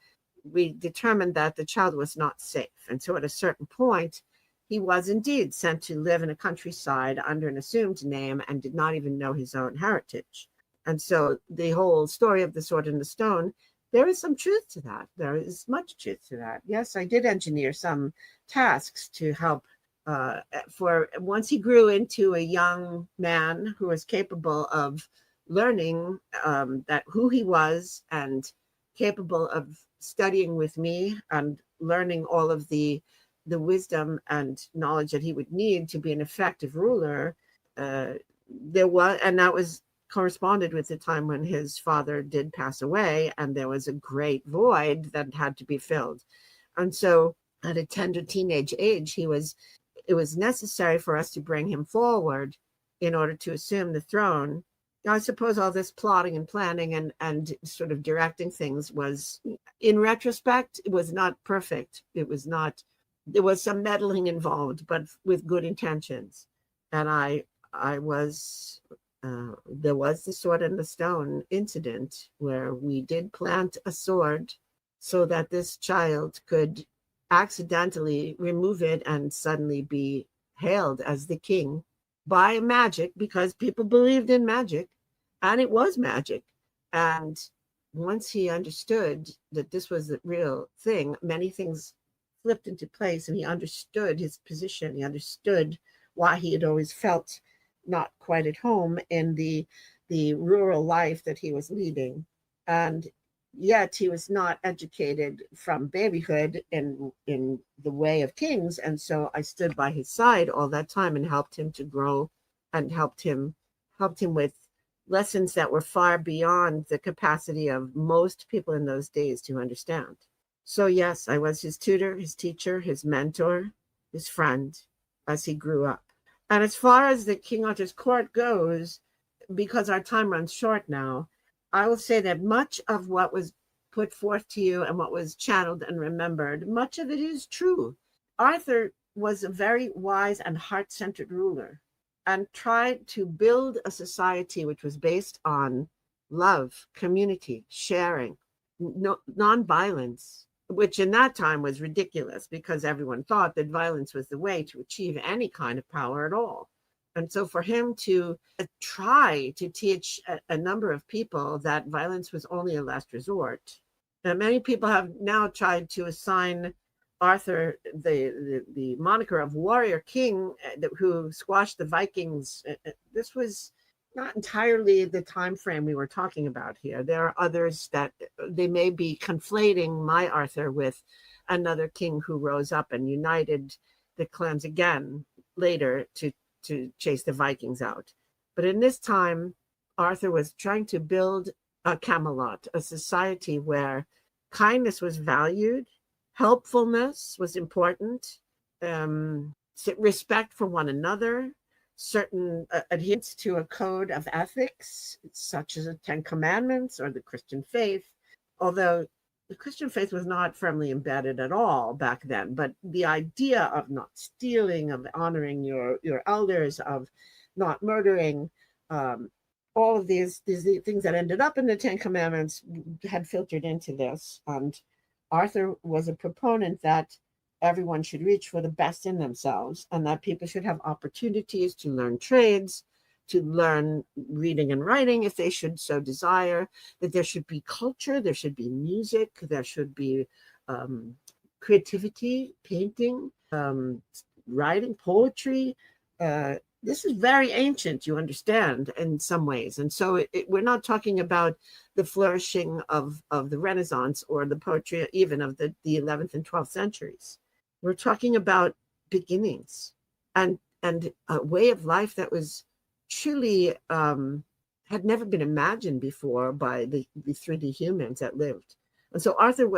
we determined that the child was not safe. And so at a certain point, he was indeed sent to live in a countryside under an assumed name and did not even know his own heritage. And so the whole story of the sword and the stone, there is some truth to that. There is much truth to that. Yes, I did engineer some tasks to help for once he grew into a young man who was capable of learning that who he was and capable of studying with me and learning all of the wisdom and knowledge that he would need to be an effective ruler. That was corresponded with the time when his father did pass away, and there was a great void that had to be filled. And so at a tender teenage age, it was necessary for us to bring him forward in order to assume the throne. I suppose all this plotting and planning and sort of directing things was, in retrospect, it was not perfect. There was some meddling involved, but with good intentions. And there was the sword and the stone incident where we did plant a sword so that this child could accidentally remove it and suddenly be hailed as the king by magic, because people believed in magic, and it was magic. And once he understood that this was the real thing, many things flipped into place, and he understood his position. He understood why he had always felt not quite at home in the rural life that he was leading. And yet he was not educated from babyhood in the way of kings. And so I stood by his side all that time and helped him to grow and helped him with lessons that were far beyond the capacity of most people in those days to understand. So yes, I was his tutor, his teacher, his mentor, his friend as he grew up. And as far as the King Arthur's court goes, because our time runs short now, I will say that much of what was put forth to you and what was channeled and remembered, much of it is true. Arthur was a very wise and heart-centered ruler and tried to build a society which was based on love, community, sharing, non-violence, which in that time was ridiculous because everyone thought that violence was the way to achieve any kind of power at all. And so for him to try to teach a number of people that violence was only a last resort. Now, many people have now tried to assign Arthur the moniker of warrior king who squashed the Vikings. This was not entirely the time frame we were talking about here. There are others that they may be conflating my Arthur with another king who rose up and united the clans again later to chase the Vikings out. But in this time, Arthur was trying to build a Camelot, a society where kindness was valued, helpfulness was important, respect for one another, certain adherence to a code of ethics, such as the Ten Commandments or the Christian faith, although the Christian faith was not firmly embedded at all back then. But the idea of not stealing, of honoring your elders, of not murdering, all of these things that ended up in the Ten Commandments had filtered into this. And Arthur was a proponent that everyone should reach for the best in themselves, and that people should have opportunities to learn trades, to learn reading and writing if they should so desire, that there should be culture, there should be music, there should be creativity, painting, writing, poetry. This is very ancient, you understand, in some ways. And so we're not talking about the flourishing of the Renaissance or the poetry even of the 11th and 12th centuries. We're talking about beginnings and a way of life that was truly had never been imagined before by the 3D humans that lived. And so Arthur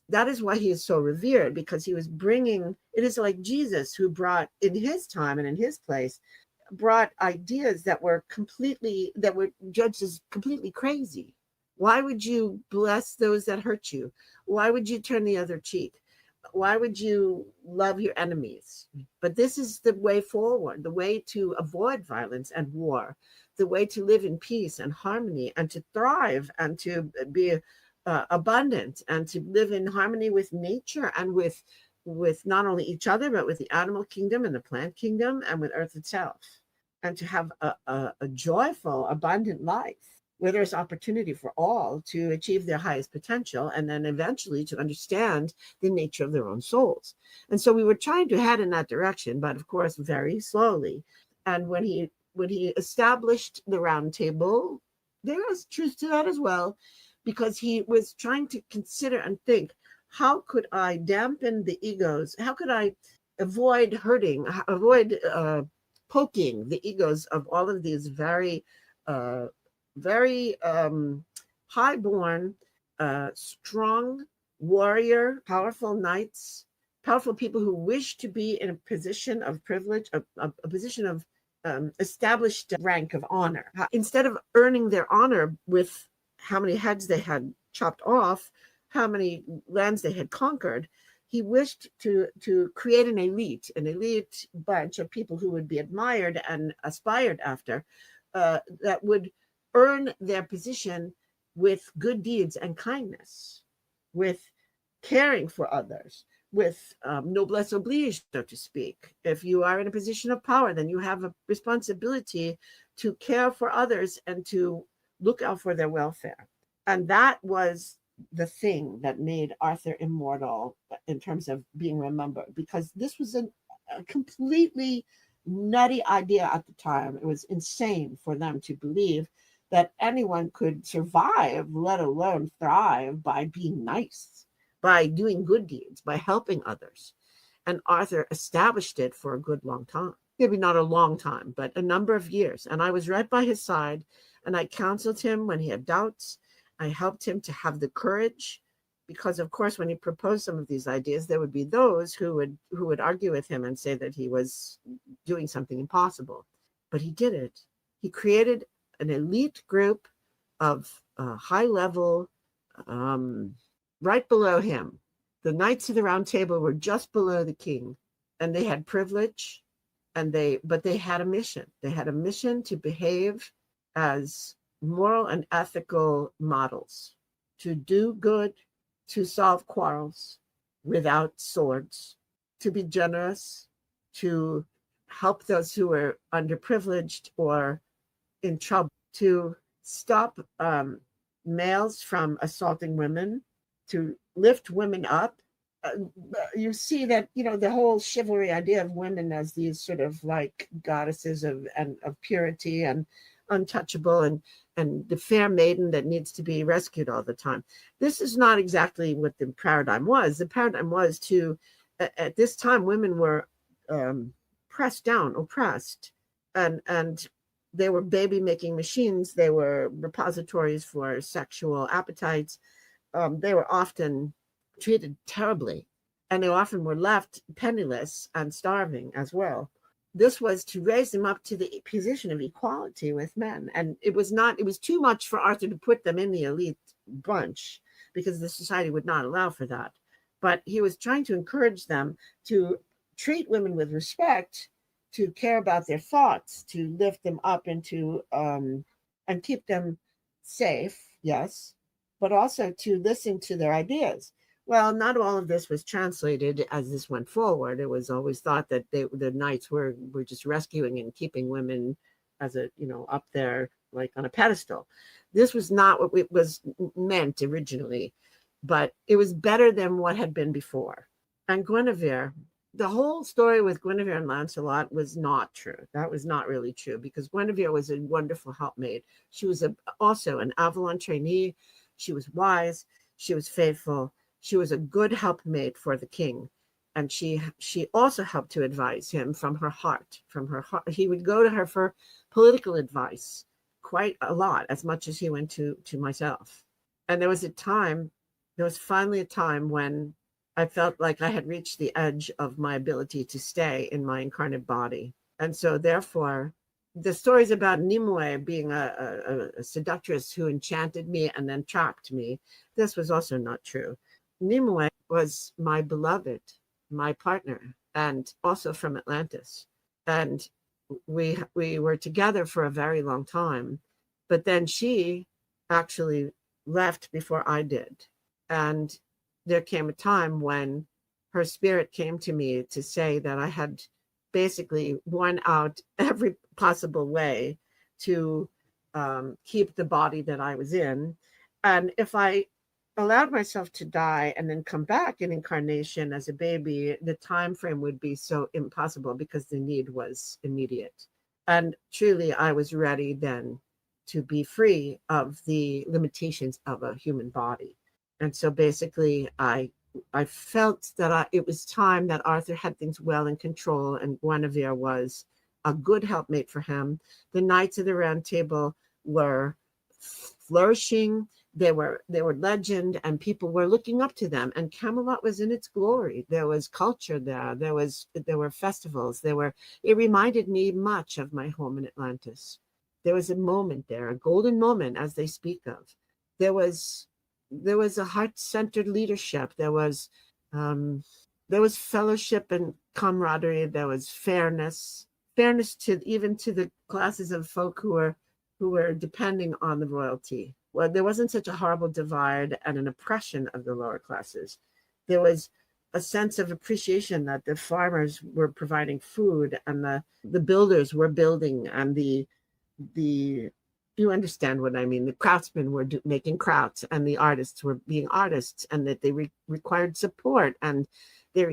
that is why he is so revered, because he was bringing, it is like Jesus who brought in his time and in his place, brought ideas that were judged as completely crazy. Why would you bless those that hurt you? Why would you turn the other cheek? Why would you love your enemies? But this is the way forward, the way to avoid violence and war, the way to live in peace and harmony and to thrive and to be abundant and to live in harmony with nature and with not only each other, but with the animal kingdom and the plant kingdom and with earth itself, and to have a joyful, abundant life where there's opportunity for all to achieve their highest potential and then eventually to understand the nature of their own souls. And so we were trying to head in that direction, but of course, very slowly. And when he established the round table, there was truth to that as well, because he was trying to consider and think, how could I dampen the egos? How could I avoid poking the egos of all of these very high-born, strong warrior, powerful knights, powerful people who wish to be in a position of privilege, a position of established rank of honor. Instead of earning their honor with how many heads they had chopped off, how many lands they had conquered, he wished to create an elite bunch of people who would be admired and aspired after, that would earn their position with good deeds and kindness, with caring for others, with noblesse oblige, so to speak. If you are in a position of power, then you have a responsibility to care for others and to look out for their welfare. And that was the thing that made Arthur immortal in terms of being remembered, because this was a completely nutty idea at the time. It was insane for them to believe that anyone could survive, let alone thrive, by being nice, by doing good deeds, by helping others. And Arthur established it for a good long time. Maybe not a long time, but a number of years. And I was right by his side, and I counseled him when he had doubts. I helped him to have the courage, because of course, when he proposed some of these ideas, there would be those who would argue with him and say that he was doing something impossible. But he did it. He created an elite group of high level, right below him. The Knights of the Round Table were just below the king, and they had privilege, but they had a mission. They had a mission to behave as moral and ethical models, to do good, to solve quarrels without swords, to be generous, to help those who are underprivileged or in trouble, to stop males from assaulting women, to lift women up. You see that, the whole chivalry idea of women as these sort of like goddesses of purity and untouchable and the fair maiden that needs to be rescued all the time. This is not exactly what the paradigm was. The paradigm was at this time, women were pressed down, oppressed, and they were baby-making machines. They were repositories for sexual appetites. They were often treated terribly, and they often were left penniless and starving as well. This was to raise them up to the position of equality with men. And it was too much for Arthur to put them in the elite bunch, because the society would not allow for that. But he was trying to encourage them to treat women with respect, to care about their thoughts, to lift them up into and keep them safe, yes, but also to listen to their ideas. Well, not all of this was translated as this went forward. It was always thought that the knights were just rescuing and keeping women as up there like on a pedestal. This was not what it was meant originally, but it was better than what had been before. And Guinevere, the whole story with Guinevere and Lancelot was not true. That was not really true, because Guinevere was a wonderful helpmate. She was also an Avalon trainee. She was wise. She was faithful. She was a good helpmate for the king. And she also helped to advise him from her heart. From her heart. He would go to her for political advice quite a lot, as much as he went to myself. And there was finally a time when I felt like I had reached the edge of my ability to stay in my incarnate body. And so therefore, the stories about Nimue being a seductress who enchanted me and then trapped me, this was also not true. Nimue was my beloved, my partner, and also from Atlantis. And we were together for a very long time. But then she actually left before I did. And there came a time when her spirit came to me to say that I had basically worn out every possible way to keep the body that I was in. And if I allowed myself to die and then come back in incarnation as a baby, the time frame would be so impossible because the need was immediate. And truly, I was ready then to be free of the limitations of a human body. And so basically, I felt that it was time that Arthur had things well in control, and Guinevere was a good helpmate for him. The Knights of the Round Table were flourishing. They were legend, and people were looking up to them. And Camelot was in its glory. There was culture there. There were festivals. It reminded me much of my home in Atlantis. There was a moment there, a golden moment, as they speak of. There was a heart-centered leadership. There was fellowship and camaraderie. There was fairness to the classes of folk who were depending on the royalty. Well, there wasn't such a horrible divide and an oppression of the lower classes. There was a sense of appreciation that the farmers were providing food, and the builders were building, and the you understand what I mean. The craftsmen were making crafts, and the artists were being artists, and that they required support, and they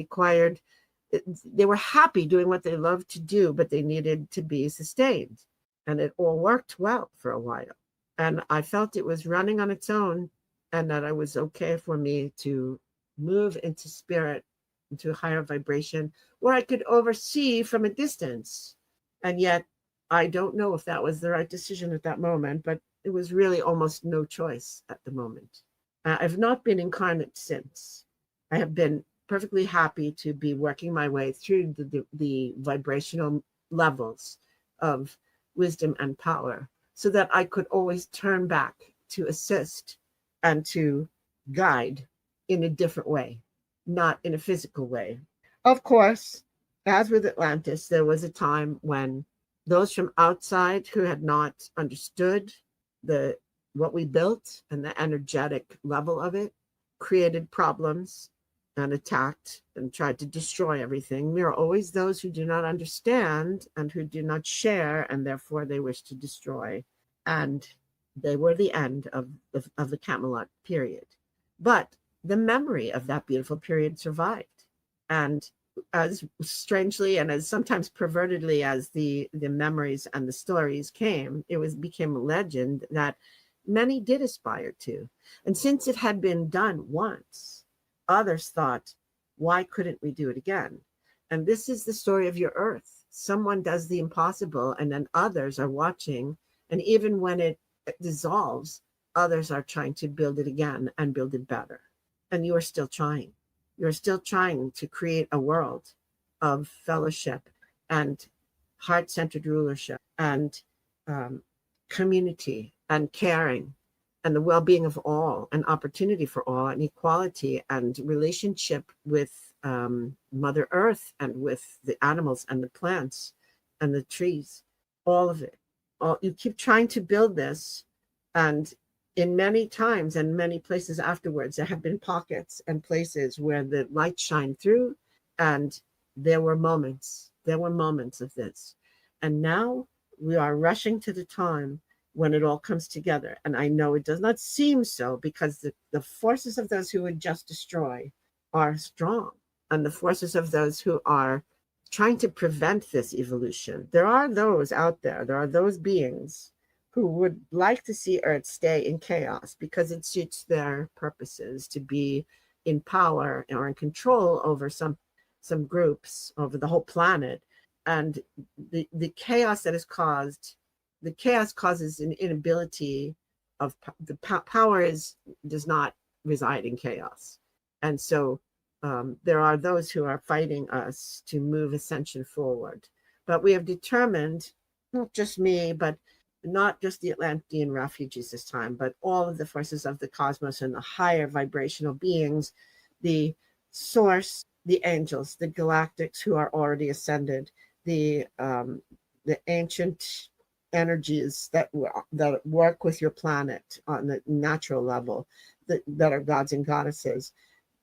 were happy doing what they loved to do, but they needed to be sustained. And it all worked well for a while. And I felt it was running on its own, and that it was okay for me to move into spirit, into a higher vibration, where I could oversee from a distance. And yet, I don't know if that was the right decision at that moment, but it was really almost no choice at the moment. I've not been incarnate since. I have been perfectly happy to be working my way through the vibrational levels of wisdom and power, so that I could always turn back to assist and to guide in a different way, not in a physical way. Of course, as with Atlantis, there was a time when those from outside who had not understood what we built and the energetic level of it created problems and attacked and tried to destroy everything. There are always those who do not understand and who do not share, and therefore they wish to destroy. And they were the end of the Camelot period. But the memory of that beautiful period survived. And as strangely and as sometimes pervertedly as the memories and the stories came, became a legend that many did aspire to. And since it had been done once, others thought, why couldn't we do it again? And this is the story of your earth. Someone does the impossible, and then others are watching. And even when it dissolves, others are trying to build it again and build it better. And you are still trying. You're still trying to create a world of fellowship and heart-centered rulership and community and caring and the well-being of all, and opportunity for all, and equality and relationship with Mother Earth and with the animals and the plants and the trees, all of it. You keep trying to build this, and in many times and many places afterwards, there have been pockets and places where the light shined through, and there were moments of this. And now we are rushing to the time when it all comes together. And I know it does not seem so, because the forces of those who would just destroy are strong, and the forces of those who are trying to prevent this evolution. There are those out there are those beings who would like to see Earth stay in chaos because it suits their purposes to be in power or in control over some groups, over the whole planet. And the chaos that is caused, the chaos causes an inability of the power does not reside in chaos. And so there are those who are fighting us to move ascension forward. But we have determined, not just me, but not just the Atlantean refugees this time, but all of the forces of the cosmos and the higher vibrational beings, the source, the angels, the galactics who are already ascended, the ancient energies that work with your planet on the natural level, that are gods and goddesses.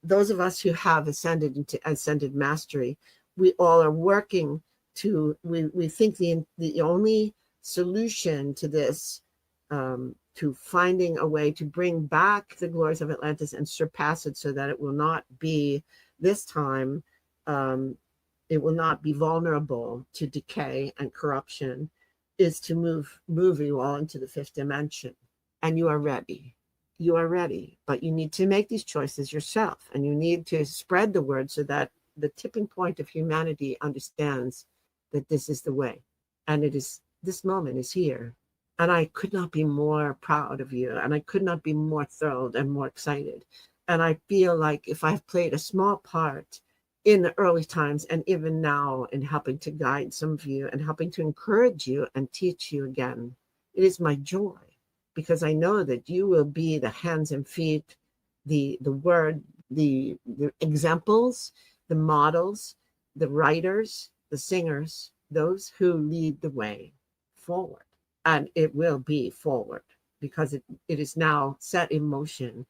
Those of us who have ascended into ascended mastery, we all are working to, we think the only solution to this, to finding a way to bring back the glories of Atlantis and surpass it so that it will not be, this time, it will not be vulnerable to decay and corruption, is to move you all into the fifth dimension. And you are ready. You are ready, but you need to make these choices yourself, and you need to spread the word so that the tipping point of humanity understands that this is the way, and this moment is here. And I could not be more proud of you, and I could not be more thrilled and more excited. And I feel like if I've played a small part in the early times and even now in helping to guide some of you and helping to encourage you and teach you again, it is my joy, because I know that you will be the hands and feet, the word, the examples, the models, the writers, the singers, those who lead the way forward. And it will be forward, because it is now set in motion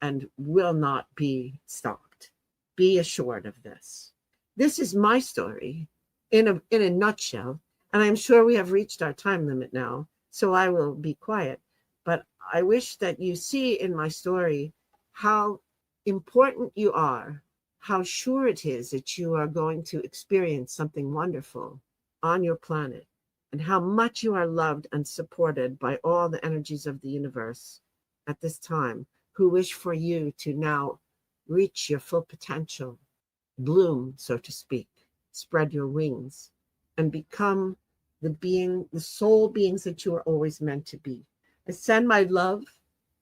and will not be stopped. Be assured of this. This is my story in a nutshell, and I'm sure we have reached our time limit now, so I will be quiet. But I wish that you see in my story how important you are, how sure it is that you are going to experience something wonderful on your planet, and how much you are loved and supported by all the energies of the universe at this time, who wish for you to now reach your full potential, bloom, so to speak, spread your wings, and become the soul beings that you are always meant to be. I send my love.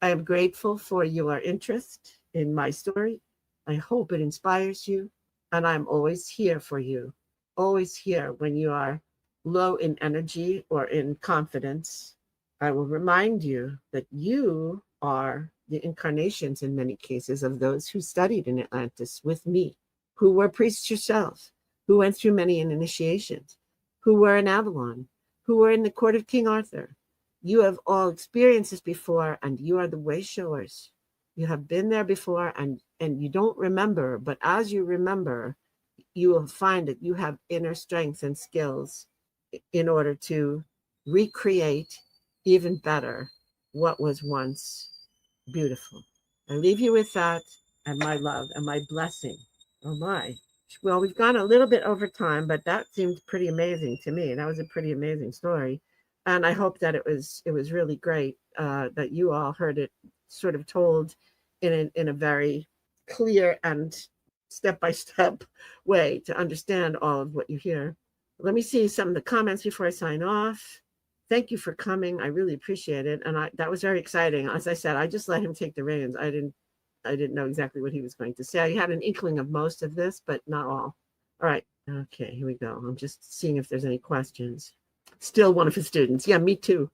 I am grateful for your interest in my story. I hope it inspires you, and I'm always here for you, always here when you are low in energy or in confidence. I will remind you that you are the incarnations, in many cases, of those who studied in Atlantis with me, who were priests yourself, who went through many initiations, who were in Avalon, who were in the court of King Arthur. You have all experienced this before, and you are the way showers. You have been there before, and you don't remember, but as you remember, you will find that you have inner strength and skills in order to recreate even better what was once beautiful. I leave you with that, and my love and my blessing. Oh my. Well, we've gone a little bit over time, but that seemed pretty amazing to me. That was a pretty amazing story. And I hope that it was really great that you all heard it sort of told in a very clear and step-by-step way to understand all of what you hear. Let me see some of the comments before I sign off. Thank you for coming. I really appreciate it. And that was very exciting. As I said, I just let him take the reins. I didn't know exactly what he was going to say. I had an inkling of most of this, but not all. All right. Okay, here we go. I'm just seeing if there's any questions. Still one of his students. Yeah, me too.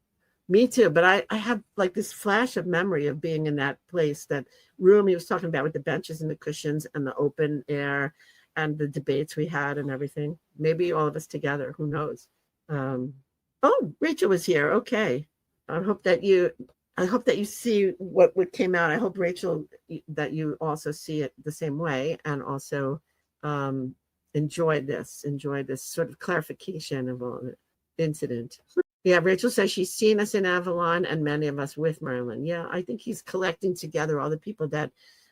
Me too. But I have like this flash of memory of being in that place, that room he was talking about with the benches and the cushions and the open air and the debates we had and everything. Maybe all of us together. Who knows? Oh, Rachel was here. Okay. I hope that you I hope that you see what came out. I hope, Rachel, that you also see it the same way, and also enjoy this sort of clarification of all the incident. Yeah, Rachel says she's seen us in Avalon and many of us with Merlin. Yeah, I think he's collecting together all the people that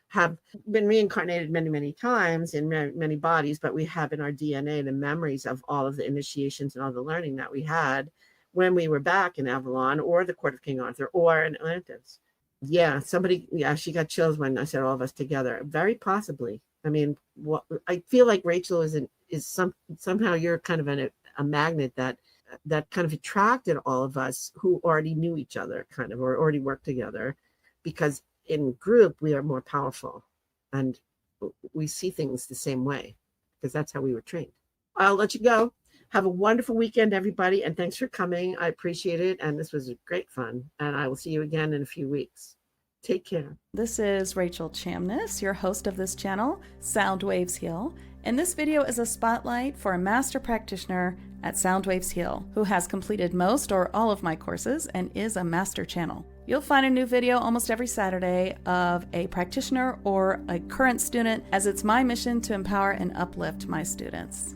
have been reincarnated many, many times in many bodies, but we have in our DNA the memories of all of the initiations and all the learning that we had when we were back in Avalon or the Court of King Arthur or in Atlantis. Yeah, she got chills when I said all of us together. Very possibly. I mean, I feel like Rachel somehow you're kind of a magnet that kind of attracted all of us who already knew each other, kind of, or already worked together, because in group we are more powerful and we see things the same way because that's how we were trained. I'll let you go. Have a wonderful weekend, everybody, and thanks for coming. I appreciate it, and this was great fun, and I will see you again in a few weeks. Take care. This is Rachel Chamness, your host of this channel, Sound Waves Heal, and this video is a spotlight for a master practitioner at Sound Waves Heal who has completed most or all of my courses and is a master channel. You'll find a new video almost every Saturday of a practitioner or a current student, as it's my mission to empower and uplift my students.